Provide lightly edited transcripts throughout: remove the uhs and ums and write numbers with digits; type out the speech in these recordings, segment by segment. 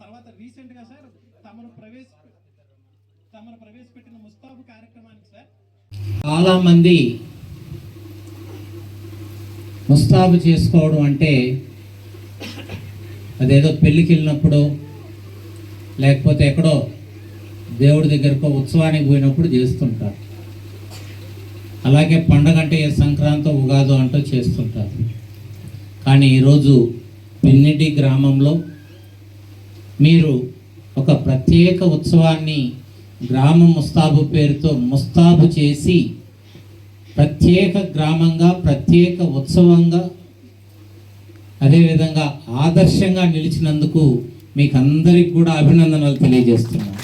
తర్వాత రీసెంట్ గా సార్ తమరు ప్రవేశపెట్టిన ముస్తాబు కార్యక్రమానికి సార్ చాలా మంది ముస్తాబు చేసుకోవడం అంటే అదేదో పెళ్ళికి వెళ్ళినప్పుడు లేకపోతే ఎక్కడో దేవుడి దగ్గరకో ఉత్సవానికి పోయినప్పుడు చేస్తుంటారు. అలాగే పండగ అంటే సంక్రాంతి ఉగాది అంటూ చేస్తుంటారు. కానీ ఈరోజు పిన్నిటి గ్రామంలో మీరు ఒక ప్రత్యేక ఉత్సవాన్ని గ్రామ ముస్తాబు పేరుతో ముస్తాబు చేసి ప్రత్యేక గ్రామంగా ప్రత్యేక ఉత్సవంగా అదేవిధంగా ఆదర్శంగా నిలిచినందుకు మీకు అందరికి కూడా అభినందనలు తెలియజేస్తున్నాను.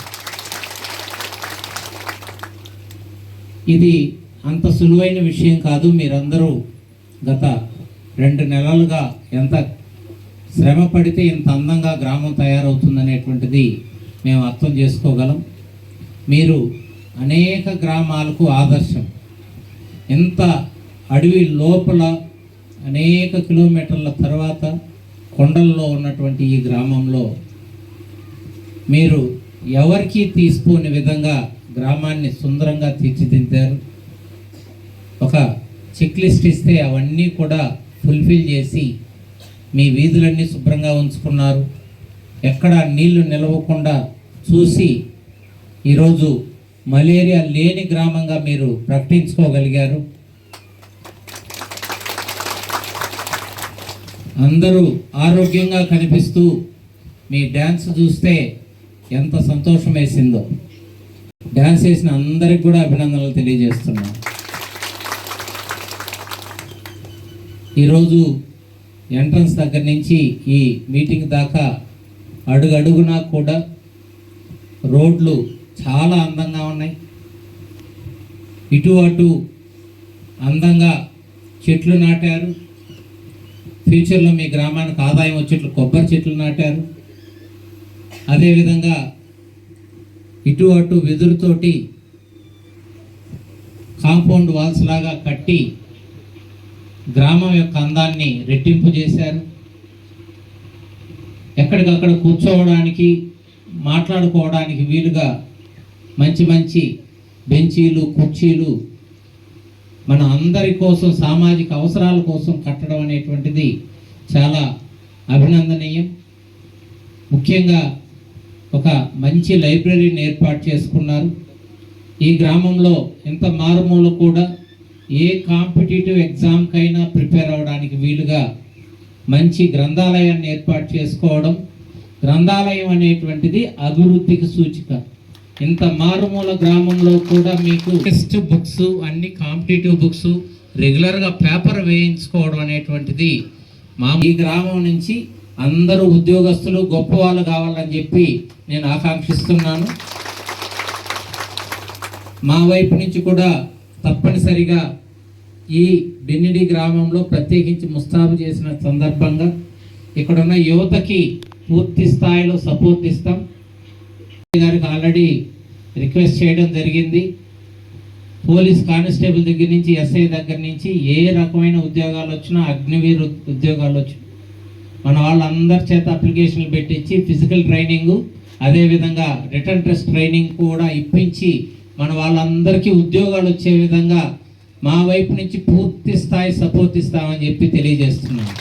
ఇది అంత సులువైన విషయం కాదు. మీరందరూ గత 2 నెలలుగా ఎంత శ్రమ పడితే ఇంత అందంగా గ్రామం తయారవుతుందనేటువంటిది మేము అర్థం చేసుకోగలం. మీరు అనేక గ్రామాలకు ఆదర్శం. ఎంత అడవి లోపల అనేక కిలోమీటర్ల తర్వాత కొండల్లో ఉన్నటువంటి ఈ గ్రామంలో మీరు ఎవరికీ తీసుకోని విధంగా గ్రామాన్ని సుందరంగా తీర్చిదిద్దారు. ఒక చెక్ లిస్ట్ ఇస్తే అవన్నీ కూడా ఫుల్ఫిల్ చేసి మీ వీధులన్నీ శుభ్రంగా ఉంచుకున్నారు. ఎక్కడ నీళ్లు నిలవకుండా చూసి ఈరోజు మలేరియా లేని గ్రామంగా మీరు ప్రకటించుకోగలిగారు. అందరూ ఆరోగ్యంగా కనిపిస్తూ మీ డ్యాన్స్ చూస్తే ఎంత సంతోషం వేసిందో. డ్యాన్స్ వేసిన అందరికి కూడా అభినందనలు తెలియజేస్తున్నాను. ఈరోజు ఎంట్రన్స్ దగ్గర నుంచి ఈ మీటింగ్ దాకా అడుగడుగునా కూడా రోడ్లు చాలా అందంగా ఉన్నాయి. ఇటు అటు అందంగా చెట్లు నాటారు. ఫ్యూచర్లో మీ గ్రామానికి ఆదాయం వచ్చేట్లు కొబ్బరి చెట్లు నాటారు. అదేవిధంగా ఇటు అటు వెదురుతోటి కాంపౌండ్ వాల్స్ లాగా కట్టి గ్రామం యొక్క అందాన్ని రెట్టింపు చేశారు. ఎక్కడికక్కడ కూర్చోవడానికి మాట్లాడుకోవడానికి వీలుగా మంచి మంచి బెంచీలు కుర్చీలు మన అందరి కోసం సామాజిక అవసరాల కోసం కట్టడం అనేటువంటిది చాలా అభినందనీయం. ముఖ్యంగా ఒక మంచి లైబ్రరీని ఏర్పాటు చేసుకున్నారు. ఈ గ్రామంలో ఎంత మారుమూల కూడా ఏ కాంపిటేటివ్ ఎగ్జామ్కైనా ప్రిపేర్ అవ్వడానికి వీలుగా మంచి గ్రంథాలయాన్ని ఏర్పాటు చేసుకోవడం, గ్రంథాలయం అనేటువంటిది అభివృద్ధికి సూచిక. ఇంత మారుమూల గ్రామంలో కూడా మీకు టెక్స్ట్ బుక్స్, అన్ని కాంపిటేటివ్ బుక్స్, రెగ్యులర్గా పేపర్ వేయించుకోవడం అనేటువంటిది ఈ గ్రామం నుంచి అందరూ ఉద్యోగస్తులు గొప్ప వాళ్ళు కావాలని చెప్పి నేను ఆకాంక్షిస్తున్నాను. మా వైపు నుంచి కూడా తప్పనిసరిగా ఈ బెన్నిడి గ్రామంలో ప్రత్యేకించి ముస్తాబు చేసిన సందర్భంగా ఇక్కడున్న యువతకి పూర్తి స్థాయిలో సపోర్ట్ ఇస్తాం. గారికి ఆల్రెడీ రిక్వెస్ట్ చేయడం జరిగింది. పోలీస్ కానిస్టేబుల్ దగ్గర నుంచి, ఎస్ఐ దగ్గర నుంచి ఏ రకమైన ఉద్యోగాలు వచ్చినా, అగ్నివీర్ ఉద్యోగాలు వచ్చినా మన వాళ్ళందరి చేత అప్లికేషన్లు పెట్టించి ఫిజికల్ ట్రైనింగు, అదేవిధంగా రిటర్న్ టెస్ట్ ట్రైనింగ్ కూడా ఇప్పించి మన వాళ్ళందరికీ ఉద్యోగాలు వచ్చే విధంగా మా వైపు నుంచి పూర్తి స్థాయి సపోర్ట్ ఇస్తామని చెప్పి తెలియజేస్తున్నాను.